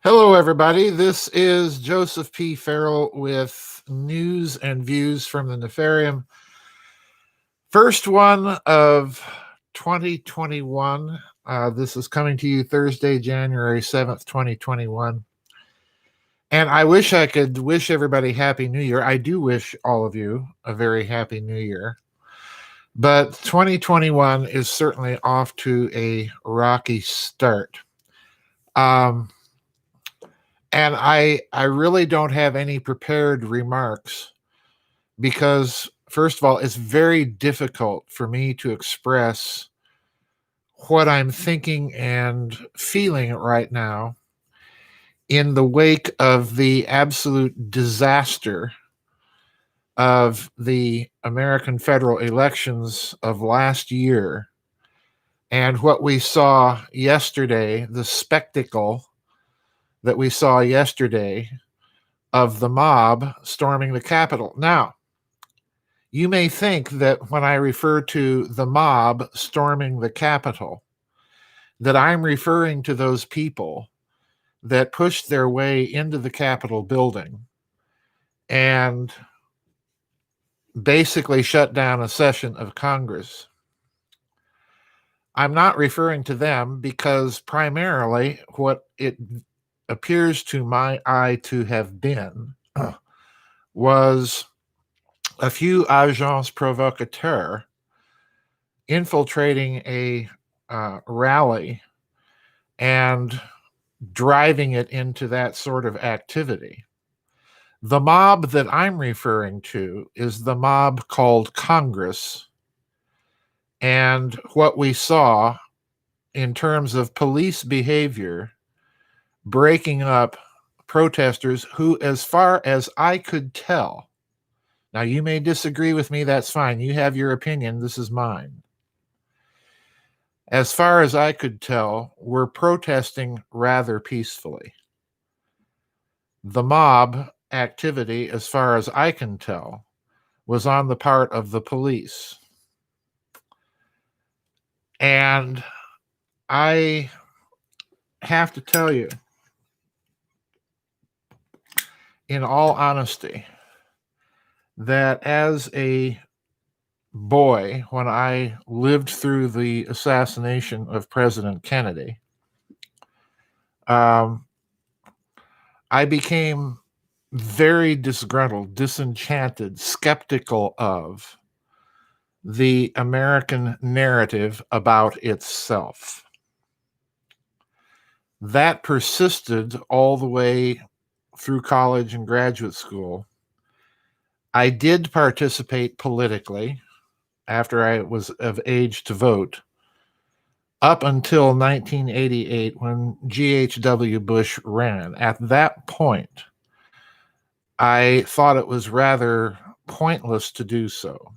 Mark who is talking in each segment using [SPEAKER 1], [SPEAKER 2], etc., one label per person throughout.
[SPEAKER 1] Hello, everybody. This is Joseph P. Farrell with news and views from the Nefarium. First one of 2021. This is coming to you Thursday, January 7th, 2021. And I wish I could wish everybody Happy New Year. I do wish all of you a very Happy New Year. But 2021 is certainly off to a rocky start. And I really don't have any prepared remarks because, first of all, it's very difficult for me to express what I'm thinking and feeling right now in the wake of the absolute disaster of the American federal elections of last year and what we saw yesterday, the spectacle that we saw yesterday of the mob storming the Capitol. Now, you may think that when I refer to the mob storming the Capitol, that I'm referring to those people that pushed their way into the Capitol building and basically shut down a session of Congress. I'm not referring to them because primarily what it appears to my eye to have been was a few agents provocateurs infiltrating a rally and driving it into that sort of activity. The mob that I'm referring to is the mob called Congress. And what we saw in terms of police behavior breaking up protesters who, as far as I could tell, now you may disagree with me, that's fine. You have your opinion, this is mine. As far as I could tell, were protesting rather peacefully. The mob activity, as far as I can tell, was on the part of the police. And I have to tell you, in all honesty, that as a boy, when I lived through the assassination of President Kennedy, I became very disgruntled, disenchanted, skeptical of the American narrative about itself. That persisted all the way through college and graduate school. I did participate politically after I was of age to vote, up until 1988 when G.H.W. Bush ran. At that point, I thought it was rather pointless to do so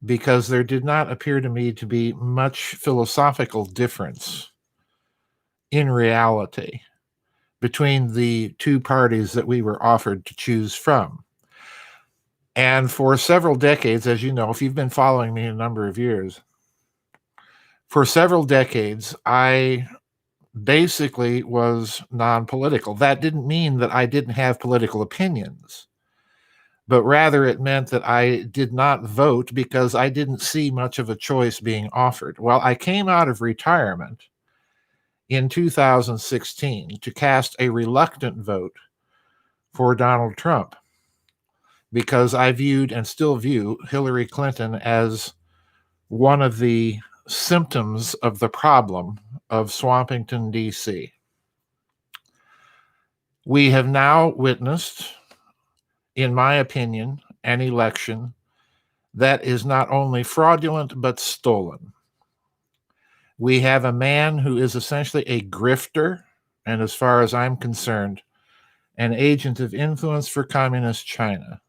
[SPEAKER 1] because there did not appear to me to be much philosophical difference in reality between the two parties that we were offered to choose from. And for several decades, as you know, if you've been following me a number of years, for several decades, I basically was non-political. That didn't mean that I didn't have political opinions, but rather it meant that I did not vote because I didn't see much of a choice being offered. Well, I came out of retirement in 2016 to cast a reluctant vote for Donald Trump because I viewed and still view Hillary Clinton as one of the symptoms of the problem of Swampington, D.C. We have now witnessed, in my opinion, an election that is not only fraudulent but stolen. We have a man who is essentially a grifter, and as far as I'm concerned, an agent of influence for Communist China.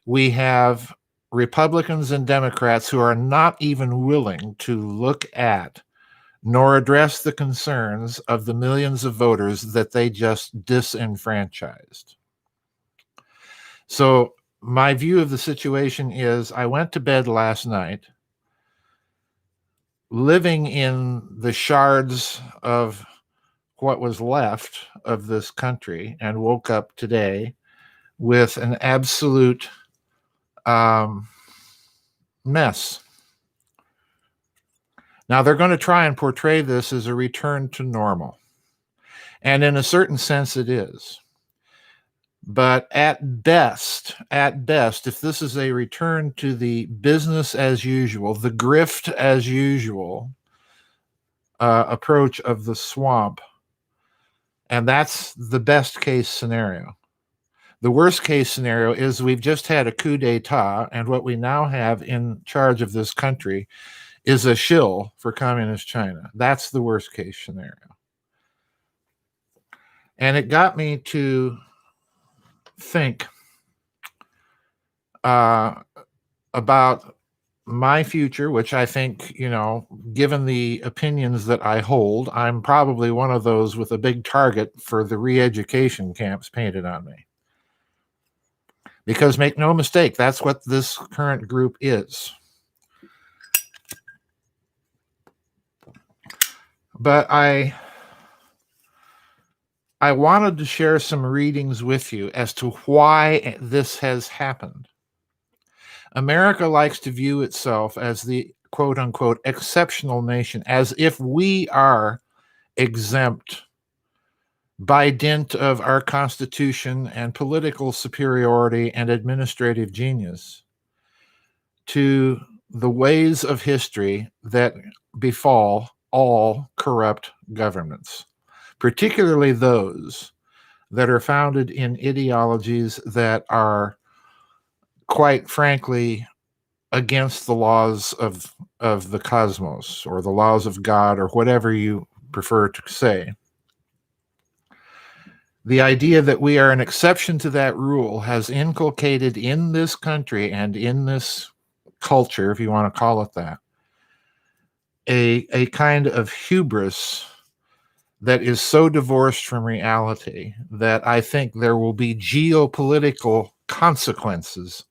[SPEAKER 1] We have Republicans and Democrats who are not even willing to look at nor address the concerns of the millions of voters that they just disenfranchised. So my view of the situation is I went to bed last night living in the shards of what was left of this country and woke up today with an absolute mess. Now, they're going to try and portray this as a return to normal. And in a certain sense, it is. But at best, if this is a return to the business as usual, the grift as usual approach of the swamp, and that's the best case scenario. The worst case scenario is we've just had a coup d'etat, and what we now have in charge of this country is a shill for communist China. That's the worst case scenario. And it got me to think about my future, which I think, given the opinions that I hold, I'm probably one of those with a big target for the re-education camps painted on me. Because make no mistake, that's what this current group is. But I wanted to share some readings with you as to why this has happened. America likes to view itself as the quote-unquote exceptional nation, as if we are exempt by dint of our Constitution and political superiority and administrative genius to the ways of history that befall all corrupt governments, particularly those that are founded in ideologies that are, quite frankly, against the laws of the cosmos or the laws of God or whatever you prefer to say. The idea that we are an exception to that rule has inculcated in this country and in this culture, if you want to call it that, a kind of hubris that is so divorced from reality that I think there will be geopolitical consequences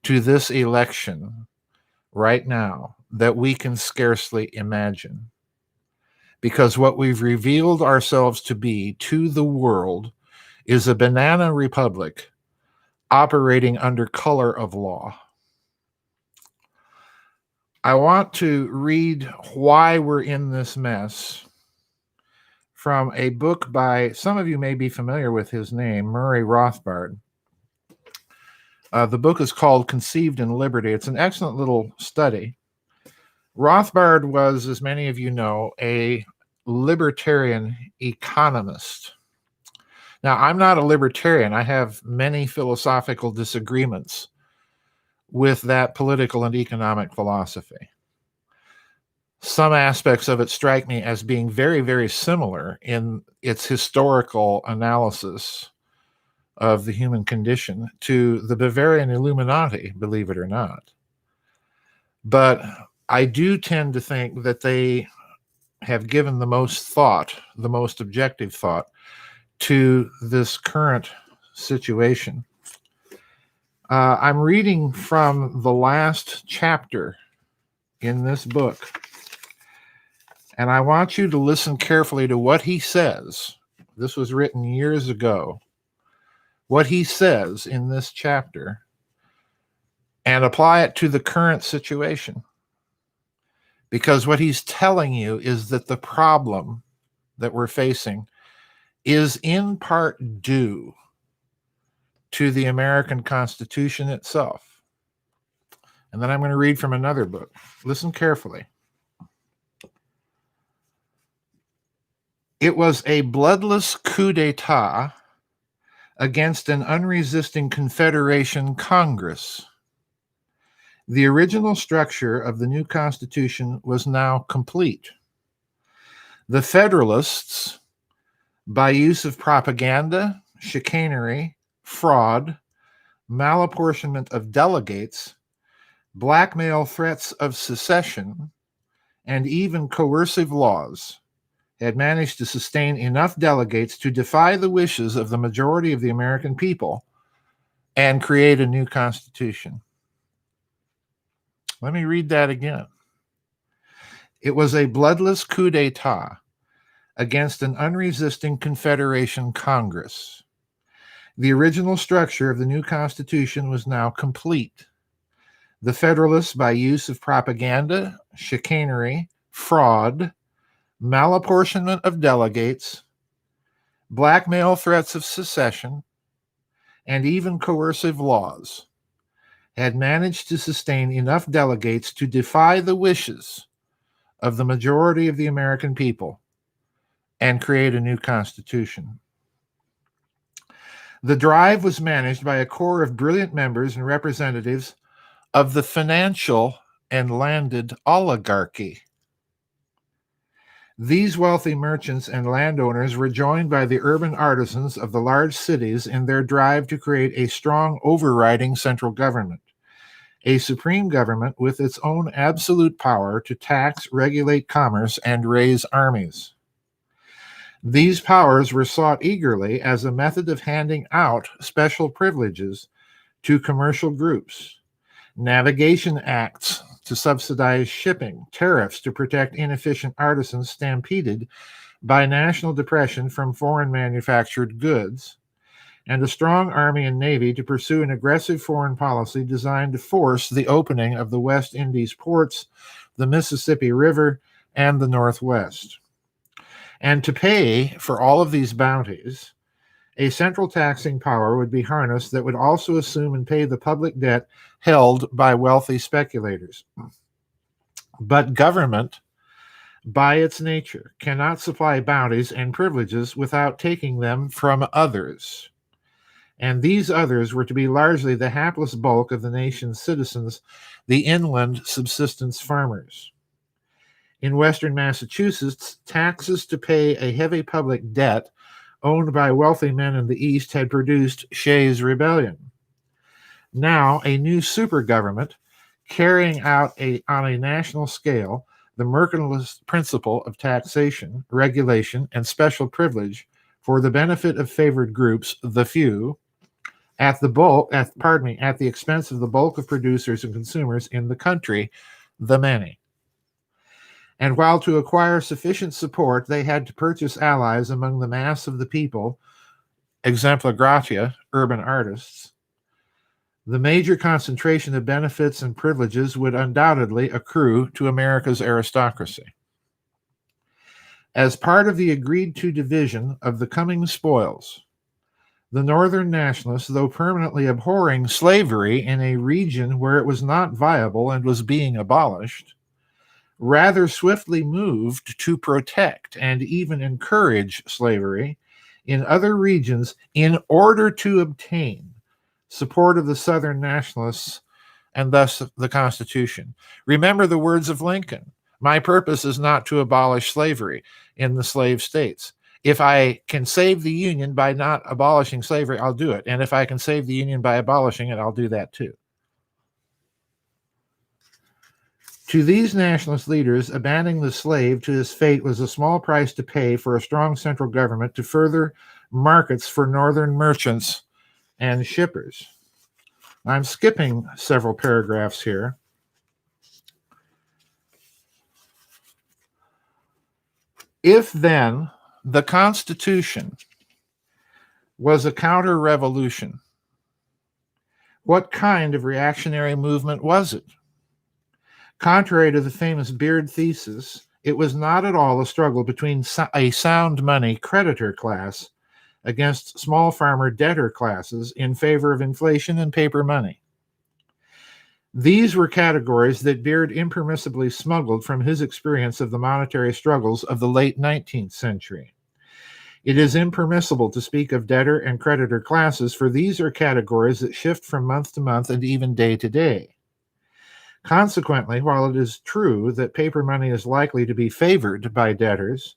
[SPEAKER 1] to this election right now that we can scarcely imagine. Because what we've revealed ourselves to be to the world is a banana republic operating under color of law. I want to read why we're in this mess from a book by, some of you may be familiar with his name, Murray Rothbard. The book is called Conceived in Liberty. It's an excellent little study. Rothbard was, as many of you know, a libertarian economist. Now, I'm not a libertarian. I have many philosophical disagreements with that political and economic philosophy. Some aspects of it strike me as being very, very similar in its historical analysis of the human condition to the Bavarian Illuminati, believe it or not. But I do tend to think that they have given the most thought, the most objective thought, to this current situation. I'm reading from the last chapter in this book, and I want you to listen carefully to what he says. This was written years ago. What he says in this chapter, and apply it to the current situation. Because what he's telling you is that the problem that we're facing is in part due to the American Constitution itself. And then I'm going to read from another book. Listen carefully. It was a bloodless coup d'etat against an unresisting Confederation Congress. The original structure of the new Constitution was now complete. The Federalists, by use of propaganda, chicanery, fraud, malapportionment of delegates, blackmail threats of secession, and even coercive laws, had managed to sustain enough delegates to defy the wishes of the majority of the American people and create a new constitution. Let me read that again. It was a bloodless coup d'etat against an unresisting Confederation Congress. The original structure of the new Constitution was now complete. The Federalists, by use of propaganda, chicanery, fraud, malapportionment of delegates, blackmail threats of secession, and even coercive laws, had managed to sustain enough delegates to defy the wishes of the majority of the American people and create a new constitution. The drive was managed by a core of brilliant members and representatives of the financial and landed oligarchy. These wealthy merchants and landowners were joined by the urban artisans of the large cities in their drive to create a strong overriding central government, a supreme government with its own absolute power to tax, regulate commerce, and raise armies. These powers were sought eagerly as a method of handing out special privileges to commercial groups, navigation acts to subsidize shipping, tariffs to protect inefficient artisans stampeded by national depression from foreign manufactured goods, and a strong army and navy to pursue an aggressive foreign policy designed to force the opening of the West Indies ports, the Mississippi River, and the Northwest. And to pay for all of these bounties, a central taxing power would be harnessed that would also assume and pay the public debt held by wealthy speculators. But government, by its nature, cannot supply bounties and privileges without taking them from others. And these others were to be largely the hapless bulk of the nation's citizens, the inland subsistence farmers. In western Massachusetts, taxes to pay a heavy public debt owned by wealthy men in the East had produced Shays' Rebellion. Now, a new super government carrying out on a national scale the mercantilist principle of taxation, regulation, and special privilege for the benefit of favored groups, the few, at the expense of the bulk of producers and consumers in the country, the many. And while to acquire sufficient support, they had to purchase allies among the mass of the people, exempla gratia, urban artists, the major concentration of benefits and privileges would undoubtedly accrue to America's aristocracy. As part of the agreed-to division of the coming spoils, the Northern nationalists, though permanently abhorring slavery in a region where it was not viable and was being abolished, rather swiftly moved to protect and even encourage slavery in other regions in order to obtain support of the Southern nationalists and thus the Constitution. Remember the words of Lincoln: "My purpose is not to abolish slavery in the slave states. If I can save the Union by not abolishing slavery, I'll do it. And if I can save the Union by abolishing it, I'll do that too." To these nationalist leaders, abandoning the slave to his fate was a small price to pay for a strong central government to further markets for northern merchants and shippers. I'm skipping several paragraphs here. If then the Constitution was a counter-revolution, what kind of reactionary movement was it? Contrary to the famous Beard thesis, it was not at all a struggle between a sound money creditor class against small farmer debtor classes in favor of inflation and paper money. These were categories that Beard impermissibly smuggled from his experience of the monetary struggles of the late 19th century. It is impermissible to speak of debtor and creditor classes, for these are categories that shift from month to month and even day to day. Consequently, while it is true that paper money is likely to be favored by debtors,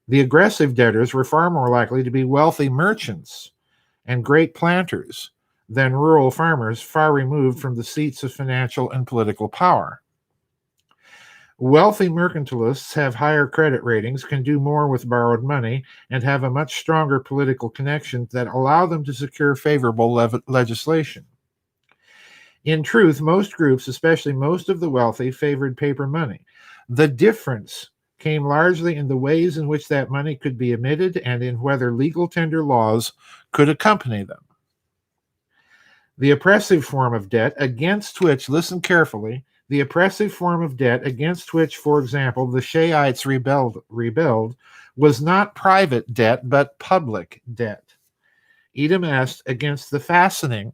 [SPEAKER 1] the aggressive debtors were far more likely to be wealthy merchants and great planters than rural farmers far removed from the seats of financial and political power. Wealthy mercantilists have higher credit ratings, can do more with borrowed money, and have a much stronger political connection that allow them to secure favorable legislation. In truth, most groups, especially most of the wealthy, favored paper money. The difference came largely in the ways in which that money could be emitted and in whether legal tender laws could accompany them. The oppressive form of debt against which, listen carefully, the oppressive form of debt against which, for example, the Shiites rebelled was not private debt, but public debt. Idem est against the fastening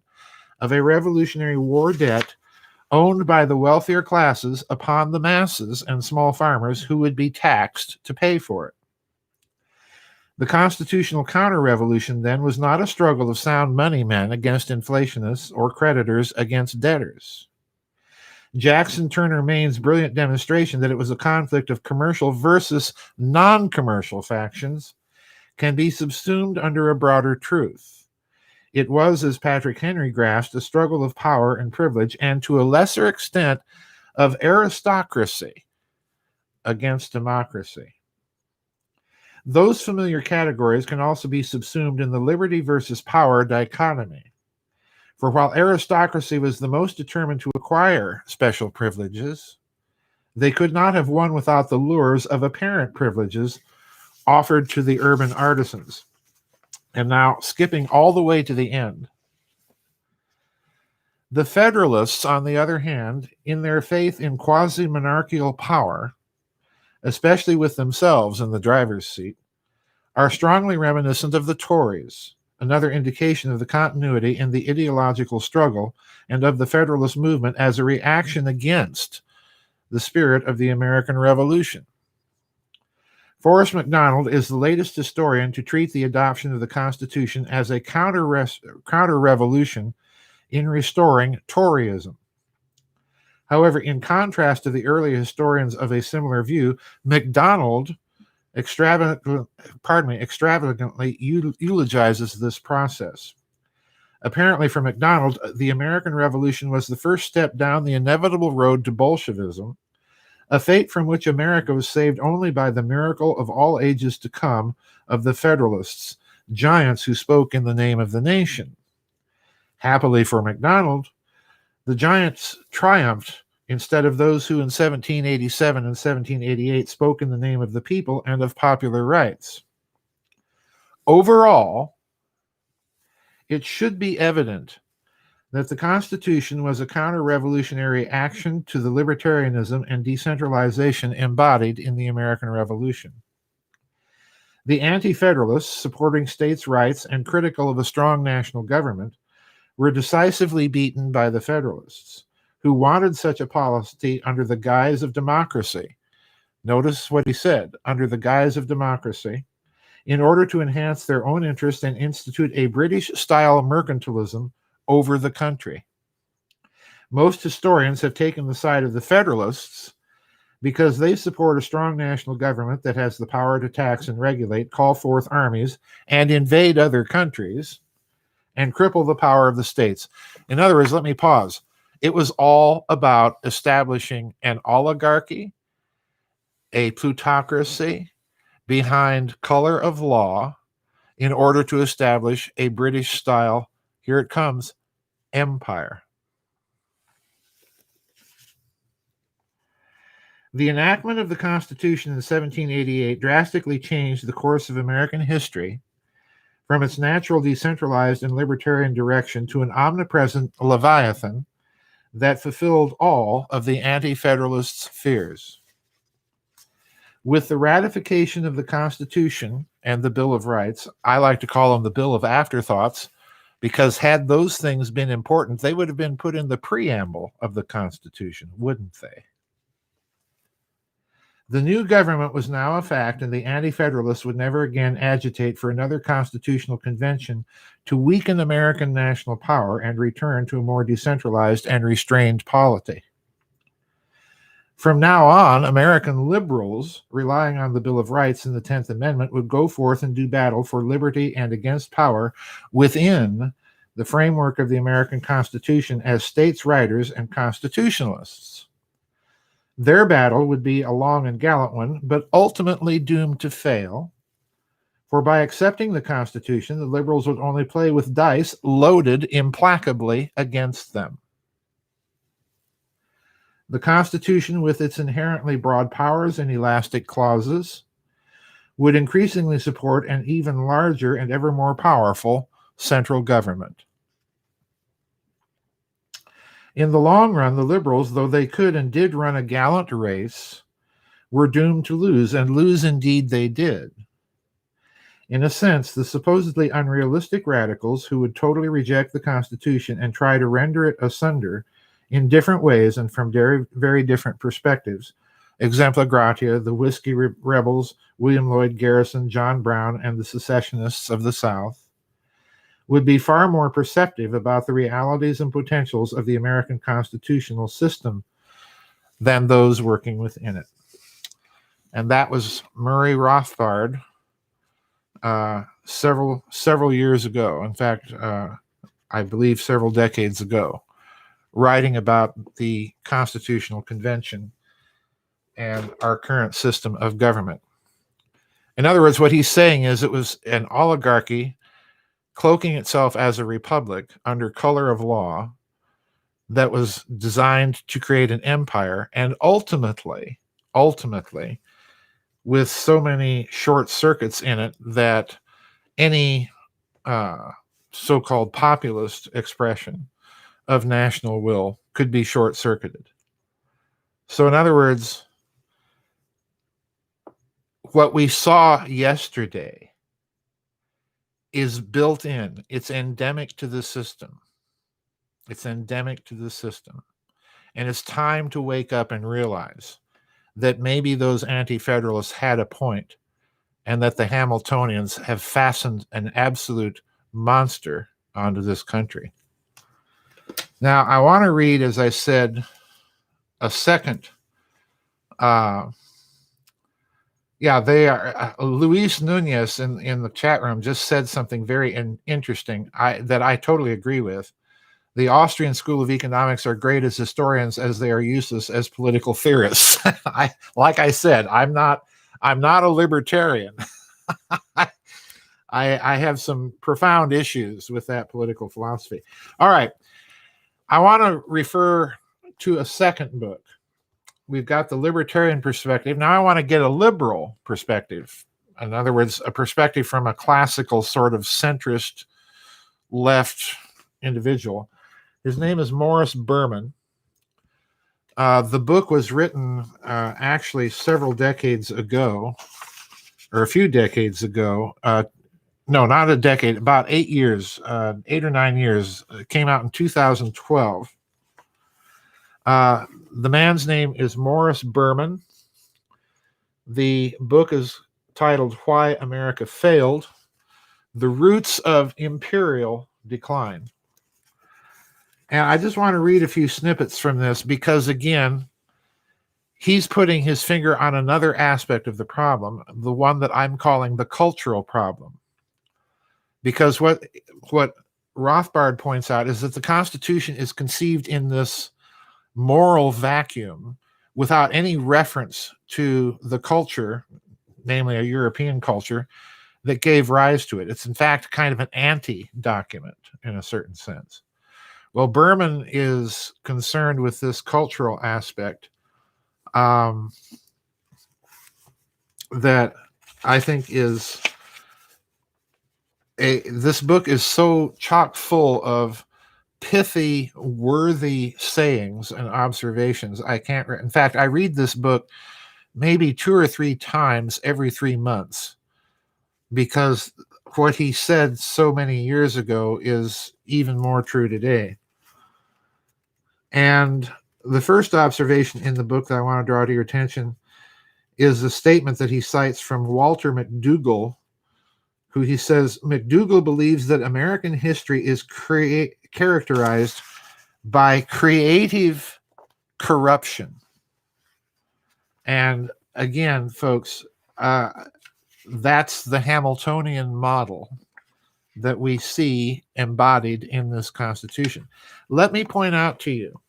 [SPEAKER 1] of a Revolutionary War debt owned by the wealthier classes upon the masses and small farmers who would be taxed to pay for it. The constitutional counter-revolution, then, was not a struggle of sound money men against inflationists or creditors against debtors. Jackson Turner Main's brilliant demonstration that it was a conflict of commercial versus non-commercial factions can be subsumed under a broader truth. It was, as Patrick Henry grasped, a struggle of power and privilege, and to a lesser extent of aristocracy against democracy. Those familiar categories can also be subsumed in the liberty versus power dichotomy. For while aristocracy was the most determined to acquire special privileges, they could not have won without the lures of apparent privileges offered to the urban artisans. And now, skipping all the way to the end. The Federalists, on the other hand, in their faith in quasi-monarchical power, especially with themselves in the driver's seat, are strongly reminiscent of the Tories, another indication of the continuity in the ideological struggle and of the Federalist movement as a reaction against the spirit of the American Revolution. Forrest MacDonald is the latest historian to treat the adoption of the Constitution as a counter-revolution in restoring Toryism. However, in contrast to the early historians of a similar view, MacDonald extravagantly eulogizes this process. Apparently, for MacDonald, the American Revolution was the first step down the inevitable road to Bolshevism, a fate from which America was saved only by the miracle of all ages to come of the Federalists, giants who spoke in the name of the nation. Happily for MacDonald, the giants triumphed instead of those who in 1787 and 1788 spoke in the name of the people and of popular rights. Overall, it should be evident that the Constitution was a counter-revolutionary action to the libertarianism and decentralization embodied in the American Revolution. The Anti-Federalists, supporting states' rights and critical of a strong national government, were decisively beaten by the Federalists, who wanted such a policy under the guise of democracy. Notice what he said, under the guise of democracy, in order to enhance their own interest and institute a British-style mercantilism over the country. Most historians have taken the side of the Federalists because they support a strong national government that has the power to tax and regulate, call forth armies, and invade other countries, and cripple the power of the states. In other words, let me pause. It was all about establishing an oligarchy, a plutocracy behind color of law in order to establish a British-style, here it comes, empire. The enactment of the Constitution in 1788 drastically changed the course of American history from its natural decentralized and libertarian direction to an omnipresent Leviathan that fulfilled all of the anti-federalists' fears. With the ratification of the Constitution and the Bill of Rights, I like to call them the Bill of Afterthoughts, because had those things been important, they would have been put in the preamble of the Constitution, wouldn't they? The new government was now a fact, and the anti-federalists would never again agitate for another constitutional convention to weaken American national power and return to a more decentralized and restrained polity. From now on, American liberals, relying on the Bill of Rights and the 10th Amendment, would go forth and do battle for liberty and against power within the framework of the American Constitution as states' writers and constitutionalists. Their battle would be a long and gallant one, but ultimately doomed to fail, for by accepting the Constitution, the liberals would only play with dice loaded implacably against them. The Constitution, with its inherently broad powers and elastic clauses, would increasingly support an even larger and ever more powerful central government. In the long run, the liberals, though they could and did run a gallant race, were doomed to lose, and lose indeed they did. In a sense, the supposedly unrealistic radicals who would totally reject the Constitution and try to render it asunder in different ways and from very, very different perspectives, exempla gratia, the whiskey rebels, William Lloyd Garrison, John Brown, and the secessionists of the South, would be far more perceptive about the realities and potentials of the American constitutional system than those working within it. And that was Murray Rothbard several years ago. In fact, I believe several decades ago, writing about the Constitutional Convention and our current system of government. In other words, what he's saying is it was an oligarchy cloaking itself as a republic under color of law that was designed to create an empire, and ultimately, with so many short circuits in it that any so-called populist expression of national will could be short-circuited. So in other words, what we saw yesterday is built in. It's endemic to the system. It's endemic to the system. And it's time to wake up and realize that maybe those anti-federalists had a point, and that the Hamiltonians have fastened an absolute monster onto this country. Now, I want to read, as I said, a second. They are. Luis Nunez in the chat room just said something very interesting that I totally agree with. The Austrian School of Economics are great as historians as they are useless as political theorists. Like I said, I'm not a libertarian. I have some profound issues with that political philosophy. All right. I want to refer to a second book. We've got the libertarian perspective. Now I want to get a liberal perspective. In other words, a perspective from a classical sort of centrist left individual. His name is Morris Berman. The book was written actually several decades ago, or a few decades ago. No, not a decade, about 8 years, 8 or 9 years. It came out in 2012. The man's name is Morris Berman. The book is titled Why America Failed: The Roots of Imperial Decline. And I just want to read a few snippets from this because, again, he's putting his finger on another aspect of the problem, the one that I'm calling the cultural problem. Because what Rothbard points out is that the Constitution is conceived in this moral vacuum without any reference to the culture, namely a European culture, that gave rise to it. It's in fact kind of an anti-document in a certain sense. Well, Berman is concerned with this cultural aspect that I think is this book is so chock full of pithy, worthy sayings and observations. In fact, I read this book maybe 2 or 3 times every 3 months because what he said so many years ago is even more true today. And the first observation in the book that I want to draw to your attention is a statement that he cites from Walter McDougall, who he says, McDougall believes that American history is characterized by creative corruption. And again, folks, that's the Hamiltonian model that we see embodied in this Constitution. Let me point out to you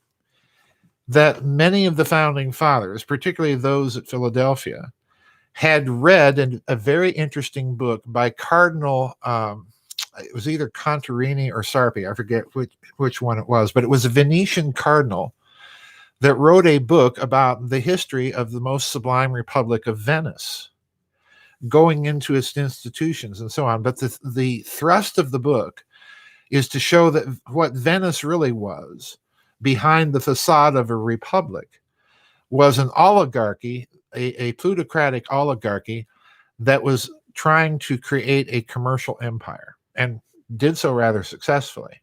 [SPEAKER 1] that many of the founding fathers, particularly those at Philadelphia, had read a very interesting book by Cardinal, it was either Contarini or Sarpi, I forget which one it was, but it was a Venetian cardinal that wrote a book about the history of the most sublime republic of Venice, going into its institutions and so on. But the thrust of the book is to show that what Venice really was, behind the facade of a republic, was an oligarchy, a plutocratic oligarchy that was trying to create a commercial empire, and did so rather successfully.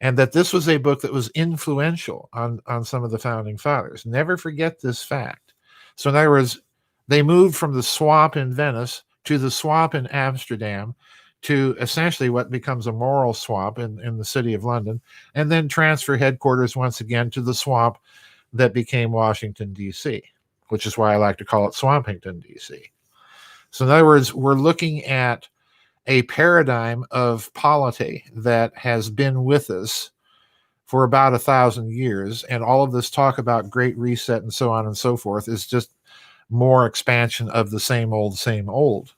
[SPEAKER 1] And that this was a book that was influential on some of the founding fathers. Never forget this fact. So in other words, they moved from the swamp in Venice to the swamp in Amsterdam, to essentially what becomes a moral swamp in the city of London, and then transfer headquarters once again to the swamp that became Washington, D.C., which is why I like to call it Swampington, D.C. So in other words, we're looking at a paradigm of polity that has been with us for about 1,000 years, and all of this talk about Great Reset and so on and so forth is just more expansion of the same old, same old.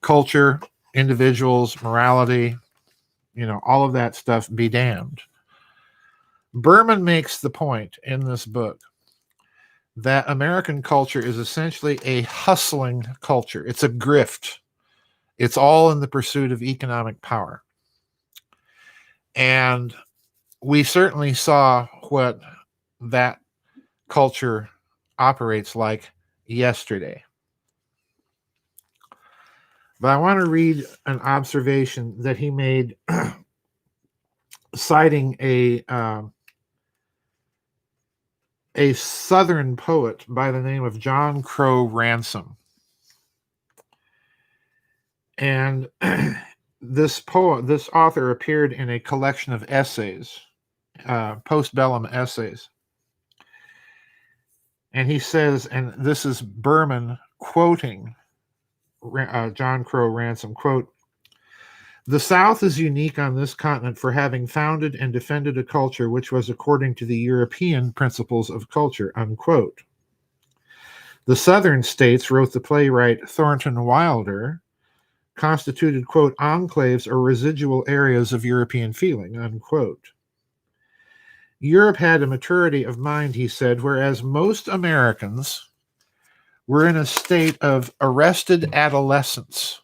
[SPEAKER 1] Culture, individuals, morality, all of that stuff be damned. Berman makes the point in this book that American culture is essentially a hustling culture. It's a grift. It's all in the pursuit of economic power. And we certainly saw what that culture operates like yesterday. But I want to read an observation that he made citing a Southern poet by the name of John Crow Ransom. And this author appeared in a collection of essays, postbellum essays. And he says, and this is Berman quoting John Crow Ransom, quote, "The South is unique on this continent for having founded and defended a culture which was according to the European principles of culture," unquote. The Southern states, wrote the playwright Thornton Wilder, constituted, quote, "enclaves or residual areas of European feeling," unquote. Europe had a maturity of mind, he said, whereas most Americans were in a state of arrested adolescence.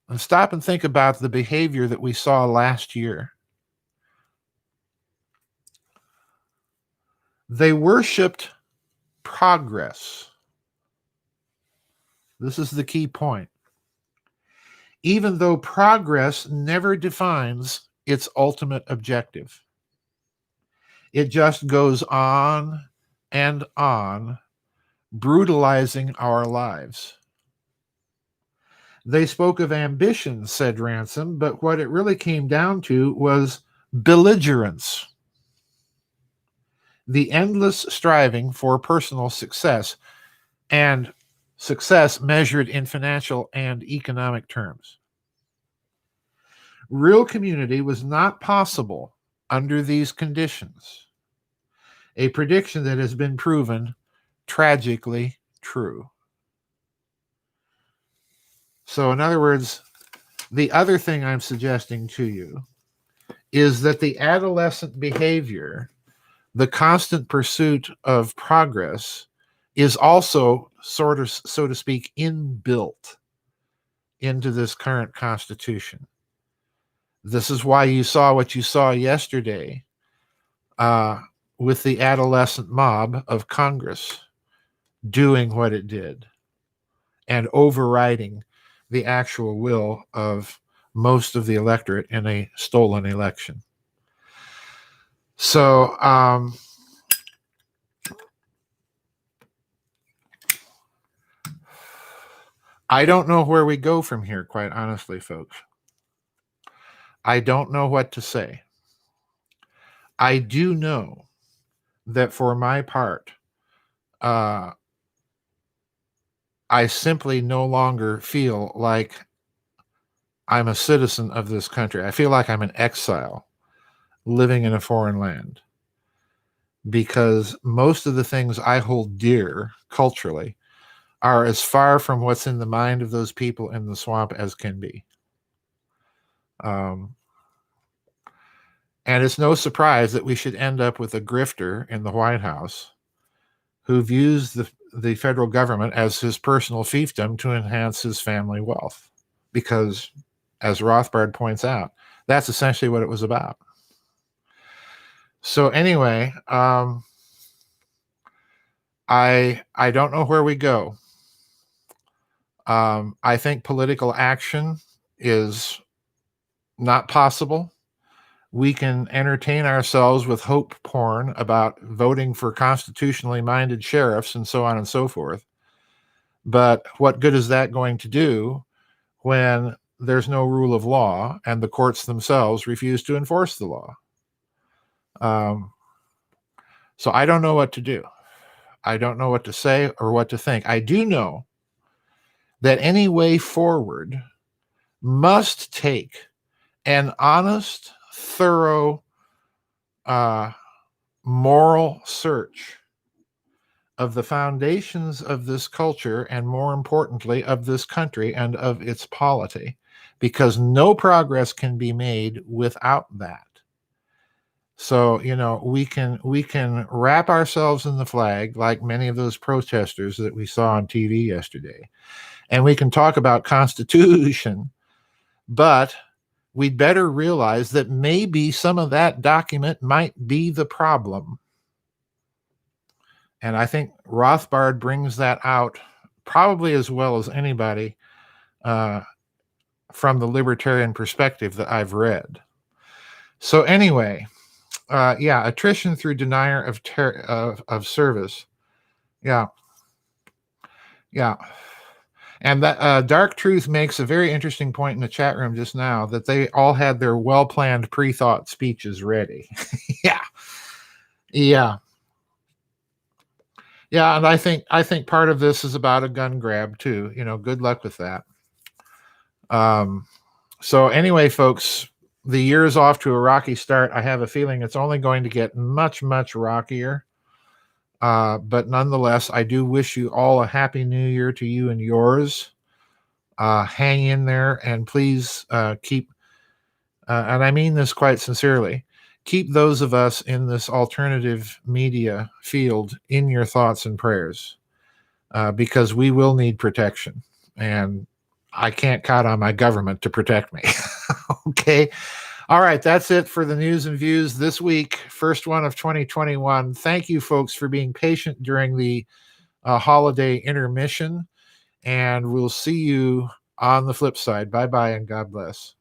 [SPEAKER 1] And stop and think about the behavior that we saw last year. They worshiped progress. This is the key point. Even though progress never defines its ultimate objective. It just goes on and on, brutalizing our lives. They spoke of ambition, said Ransom, but what it really came down to was belligerence. The endless striving for personal success, and success measured in financial and economic terms. Real community was not possible under these conditions, a prediction that has been proven tragically true. So, in other words, the other thing I'm suggesting to you is that the adolescent behavior, the constant pursuit of progress, is also sort of, so to speak, inbuilt into this current Constitution. This is why you saw what you saw yesterday with the adolescent mob of Congress doing what it did and overriding the actual will of most of the electorate in a stolen election. So, I don't know where we go from here, quite honestly, folks. I don't know what to say. I do know that for my part, I simply no longer feel like I'm a citizen of this country. I feel like I'm an exile living in a foreign land, because most of the things I hold dear culturally are as far from what's in the mind of those people in the swamp as can be. And it's no surprise that we should end up with a grifter in the White House who views the federal government as his personal fiefdom to enhance his family wealth. Because, as Rothbard points out, that's essentially what it was about. So anyway, I don't know where we go. I think political action is not possible. We can entertain ourselves with hope porn about voting for constitutionally minded sheriffs and so on and so forth. But what good is that going to do when there's no rule of law and the courts themselves refuse to enforce the law? So I don't know what to do. I don't know what to say or what to think. I do know that any way forward must take an honest, thorough, moral search of the foundations of this culture and, more importantly, of this country and of its polity, because no progress can be made without that. So, we can wrap ourselves in the flag like many of those protesters that we saw on TV yesterday, and we can talk about Constitution, but we'd better realize that maybe some of that document might be the problem. And I think Rothbard brings that out probably as well as anybody from the libertarian perspective that I've read. So anyway, attrition through denial of service. Yeah. And that Dark Truth makes a very interesting point in the chat room just now, that they all had their well-planned pre-thought speeches ready. Yeah. And I think part of this is about a gun grab too. Good luck with that. So anyway, folks, the year is off to a rocky start. I have a feeling it's only going to get much, much rockier. But nonetheless, I do wish you all a happy new year to you and yours. Hang in there, and please keep, and I mean this quite sincerely, keep those of us in this alternative media field in your thoughts and prayers, because we will need protection, and I can't count on my government to protect me. Okay. All right. That's it for the news and views this week. First one of 2021. Thank you, folks, for being patient during the holiday intermission, and we'll see you on the flip side. Bye-bye, and God bless.